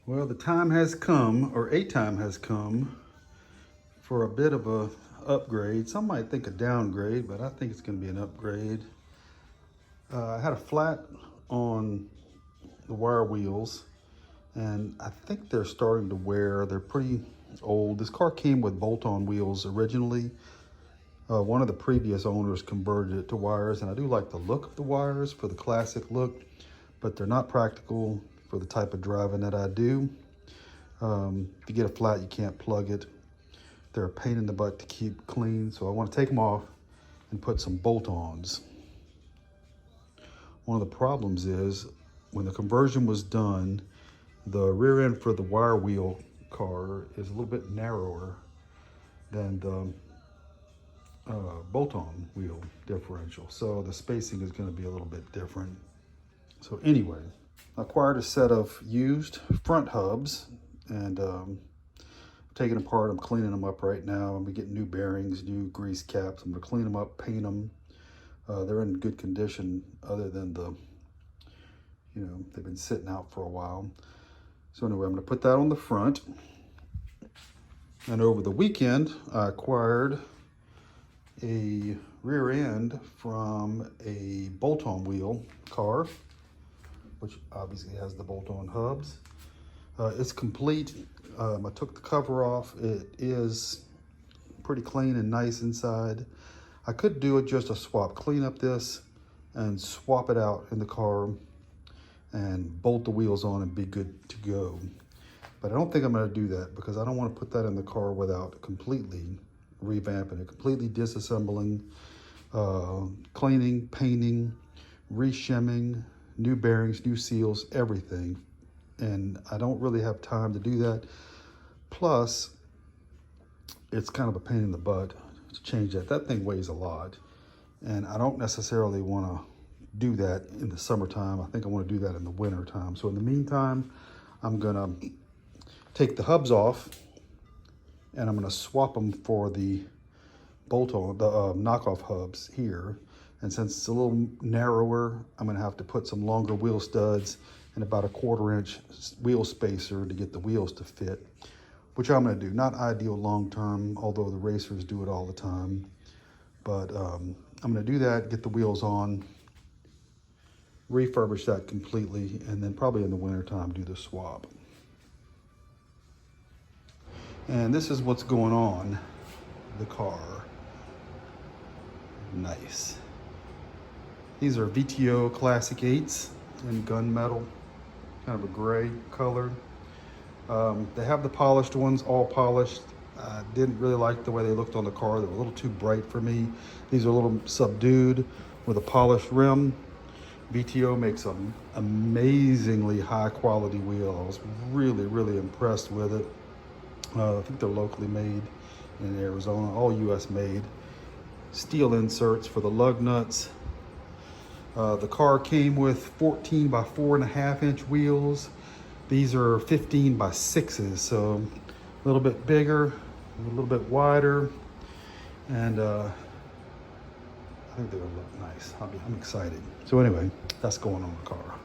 Well, the time has come, or a time has come, for a bit of a upgrade. Some might think a downgrade, but I think it's going to be an upgrade. I had a flat on the wire wheels, and I think they're starting to wear. They're pretty old. This car came with bolt-on wheels originally. One of the previous owners converted it to wires, and I do like the look of the wires for the classic look, but they're not practical for the type of driving that I do. If you get a flat, you can't plug it. They're a pain in the butt to keep clean, so I want to take them off and put some bolt-ons. One of the problems is when the conversion was done, the rear end for the wire wheel car is a little bit narrower than the bolt-on wheel differential, so the spacing is going to be a little bit different. So anyway, I acquired a set of used front hubs, and taking them apart. I'm cleaning them up right now. I'm getting new bearings, new grease caps. I'm going to clean them up, paint them. They're in good condition other than they've been sitting out for a while. So anyway, I'm going to put that on the front. And over the weekend, I acquired a rear end from a bolt-on wheel car, which obviously has the bolt-on hubs. It's complete. I took the cover off. It is pretty clean and nice inside. I could do it just a swap, clean up this and swap it out in the car and bolt the wheels on and be good to go. But I don't think I'm going to do that because I don't want to put that in the car without completely revamping it, completely disassembling, cleaning, painting, reshimming, new bearings, new seals, everything. And I don't really have time to do that. Plus, it's kind of a pain in the butt to change that. That thing weighs a lot, and I don't necessarily want to do that in the summertime. I think I want to do that in the winter time. So in the meantime, I'm gonna take the hubs off, and I'm gonna swap them for the bolt-on, the knockoff hubs here. And since it's a little narrower, I'm gonna have to put some longer wheel studs and about a 1/4 inch wheel spacer to get the wheels to fit, which I'm gonna do. Not ideal long-term, although the racers do it all the time. But I'm gonna do that, get the wheels on, refurbish that completely, and then probably in the wintertime do the swap. And this is what's going on the car. Nice. These are VTO Classic 8s in gunmetal, kind of a gray color. They have the polished ones, all polished. I didn't really like the way they looked on the car. They were a little too bright for me. These are a little subdued with a polished rim. VTO makes an amazingly high quality wheel. I was really, really impressed with it. I think they're locally made in Arizona, all US made. Steel inserts for the lug nuts. The car came with 14 by 4.5 inch wheels. These are 15 by 6s, so a little bit bigger, a little bit wider, and I think they're gonna look nice. I'm excited. So anyway, that's going on the car.